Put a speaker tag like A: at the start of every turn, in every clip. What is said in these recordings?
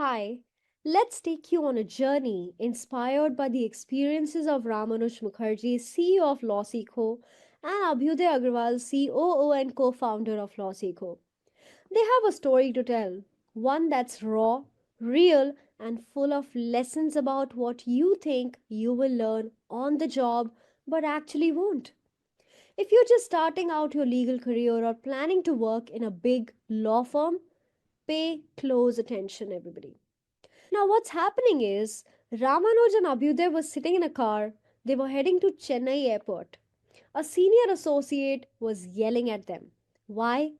A: Hi, let's take you on a journey inspired by the experiences of Ramanuj Mukherjee, CEO of LawSikho, and Abhyuday Agrawal, COO and co founder of LawSikho. They have a story to tell, one that's raw, real, and full of lessons about what you think you will learn on the job but actually won't. If you're just starting out your legal career or planning to work in a big law firm, pay close attention, everybody. Now, what's happening is Ramanuj and Abhyuday were sitting in a car. They were heading to Chennai airport. A senior associate was yelling at them. Why?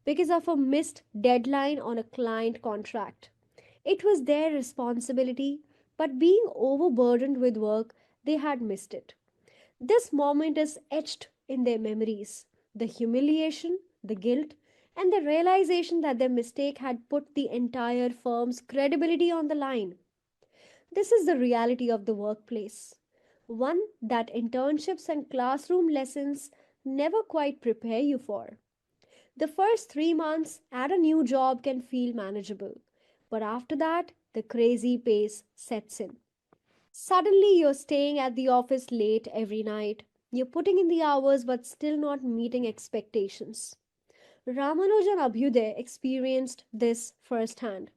A: Because of a missed deadline on a client contract. It was their responsibility, but being overburdened with work, they had missed it. This moment is etched in their memories. The humiliation, the guilt, and the realization that their mistake had put the entire firm's credibility on the line. This is the reality of the workplace. One that internships and classroom lessons never quite prepare you for. The first 3 months at a new job can feel manageable, but after that, the crazy pace sets in. Suddenly, you're staying at the office late every night. You're putting in the hours but still not meeting expectations. Ramanuj and Abhyuday experienced this firsthand.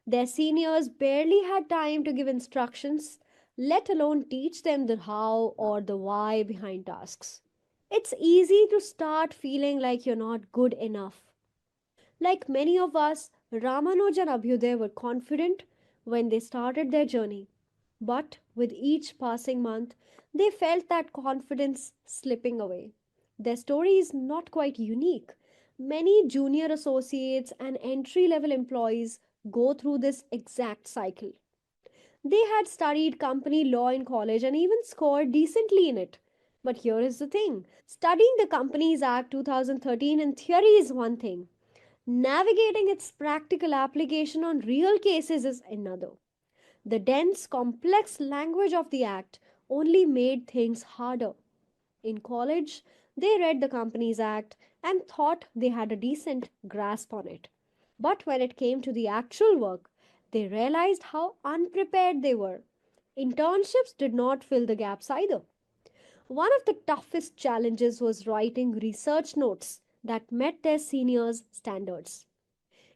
A: Their seniors barely had time to give instructions, let alone teach them the how or the why behind tasks. It's easy to start feeling like you're not good enough. Like many of us, Ramanuj and Abhyuday were confident when they started their journey. But with each passing month, they felt that confidence slipping away. Their story is not quite unique. Many junior associates and entry level employees go through this exact cycle. They had studied company law in college and even scored decently in it. But here is the thing, studying the Companies Act 2013 in theory is one thing, navigating its practical application on real cases is another. The dense, complex language of the Act only made things harder. In college, they read the Companies Act and thought they had a decent grasp on it. But when it came to the actual work, they realized how unprepared they were. Internships did not fill the gaps either. One of the toughest challenges was writing research notes that met their seniors' standards.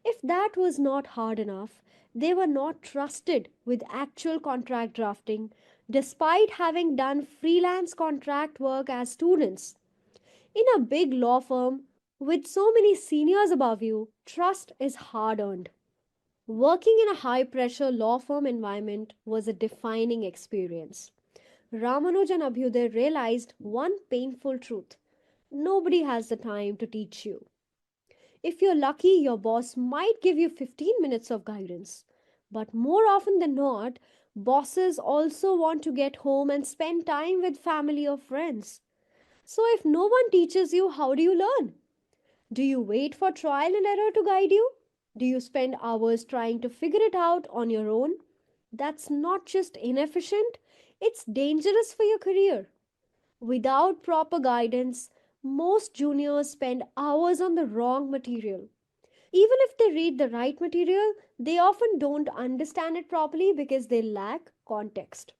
A: If that was not hard enough, they were not trusted with actual contract drafting despite having done freelance contract work as students. In a big law firm with so many seniors above you, trust is hard earned. Working in a high pressure law firm environment was a defining experience. Ramanuj and Abhyuday realized one painful truth: nobody has the time to teach you. If you're lucky, your boss might give you 15 minutes of guidance. But more often than not, bosses also want to get home and spend time with family or friends. So if no one teaches you, how do you learn? Do you wait for trial and error to guide you? Do you spend hours trying to figure it out on your own? That's not just inefficient, it's dangerous for your career. Without proper guidance, most juniors spend hours on the wrong material. Even if they read the right material, they often don't understand it properly because they lack context.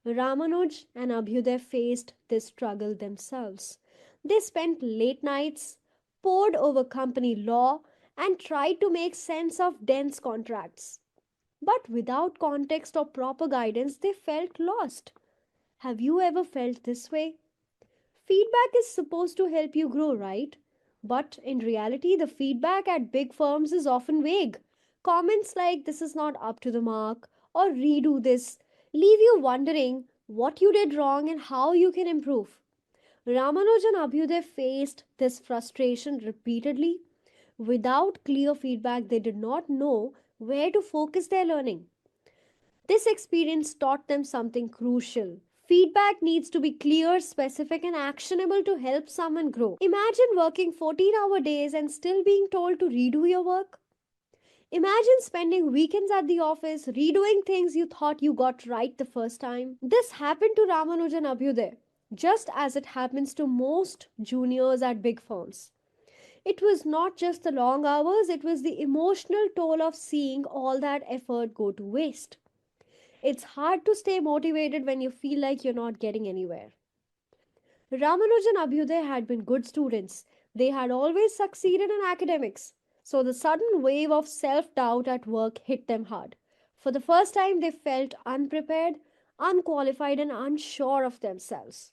A: Ramanuj and Abhyuday faced this struggle themselves. They spent late nights, pored over company law, and tried to make sense of dense contracts. But without context or proper guidance, they felt lost. Have you ever felt this way? Feedback is supposed to help you grow, right? But in reality, the feedback at big firms is often vague. Comments like this is not up to the mark or redo this leave you wondering what you did wrong and how you can improve. Ramanuj and Abhyuday faced this frustration repeatedly. Without clear feedback, they did not know where to focus their learning. This experience taught them something crucial. Feedback needs to be clear, specific, and actionable to help someone grow. Imagine working 14-hour days and still being told to redo your work. Imagine spending weekends at the office redoing things you thought you got right the first time. This happened to Ramanuj and Abhyuday, just as it happens to most juniors at big firms. It was not just the long hours, it was the emotional toll of seeing all that effort go to waste. It's hard to stay motivated when you feel like you're not getting anywhere. Ramanuj and Abhyuday had been good students. They had always succeeded in academics. So the sudden wave of self doubt at work hit them hard. For the first time, they felt unprepared, unqualified, and unsure of themselves.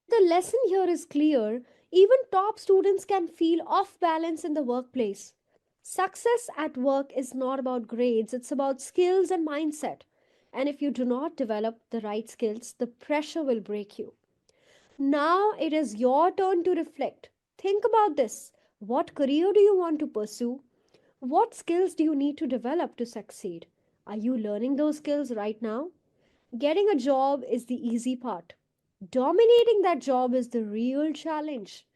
A: The lesson here is clear. Even top students can feel off balance in the workplace. Success at work is not about grades, it's about skills and mindset. And if you do not develop the right skills, the pressure will break you. Now it is your turn to reflect. Think about this. What career do you want to pursue? What skills do you need to develop to succeed? Are you learning those skills right now? Getting a job is the easy part. Dominating that job is the real challenge.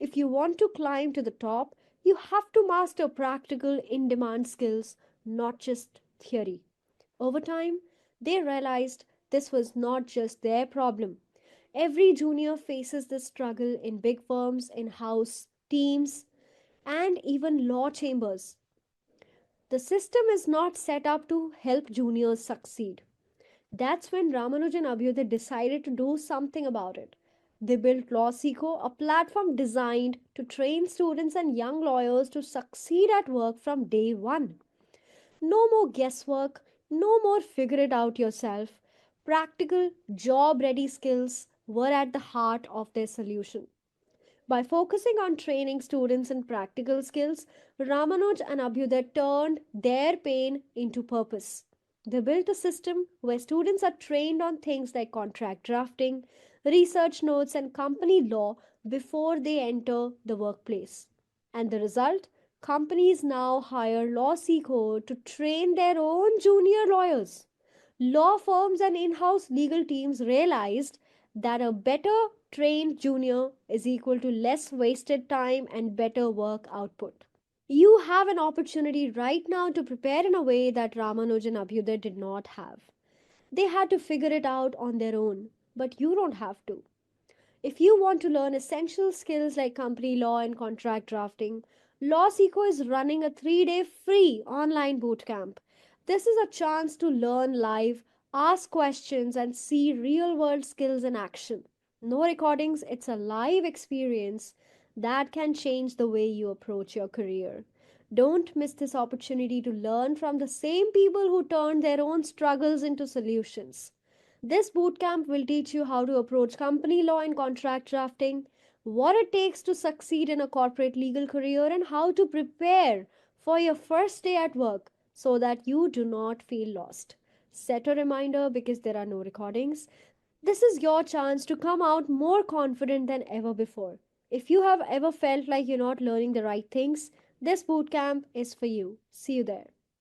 A: If you want to climb to the top, you have to master practical, in demand skills, not just theory. Over time, they realized this was not just their problem. Every junior faces this struggle in big firms, in house teams, and even law chambers. The system is not set up to help juniors succeed. That's when Ramanuj and Abhyuday decided to do something about it. They built LawSeco, a platform designed to train students and young lawyers to succeed at work from day one. No more guesswork, no more figure it out yourself. Practical, job ready skills were at the heart of their solution. By focusing on training students in practical skills, Ramanuj and Abhyuday turned their pain into purpose. They built a system where students are trained on things like contract drafting, research notes, and company law before they enter the workplace. And the result? Companies now hire law seeker to train their own junior lawyers. Law firms and in house legal teams realized that a better trained junior is equal to less wasted time and better work output. You have an opportunity right now to prepare in a way that Ramanujan and Abhyuday did not have. They had to figure it out on their own, but you don't have to. If you want to learn essential skills like company law and contract drafting, LawSeco is running a 3-day free online bootcamp. This is a chance to learn live, ask questions, and see real world skills in action. No recordings, it's a live experience that can change the way you approach your career. Don't miss this opportunity to learn from the same people who turned their own struggles into solutions. This bootcamp will teach you how to approach company law and contract drafting, what it takes to succeed in a corporate legal career, and how to prepare for your first day at work so that you do not feel lost. Set a reminder because there are no recordings. This is your chance to come out more confident than ever before. If you have ever felt like you're not learning the right things, this bootcamp is for you. See you there.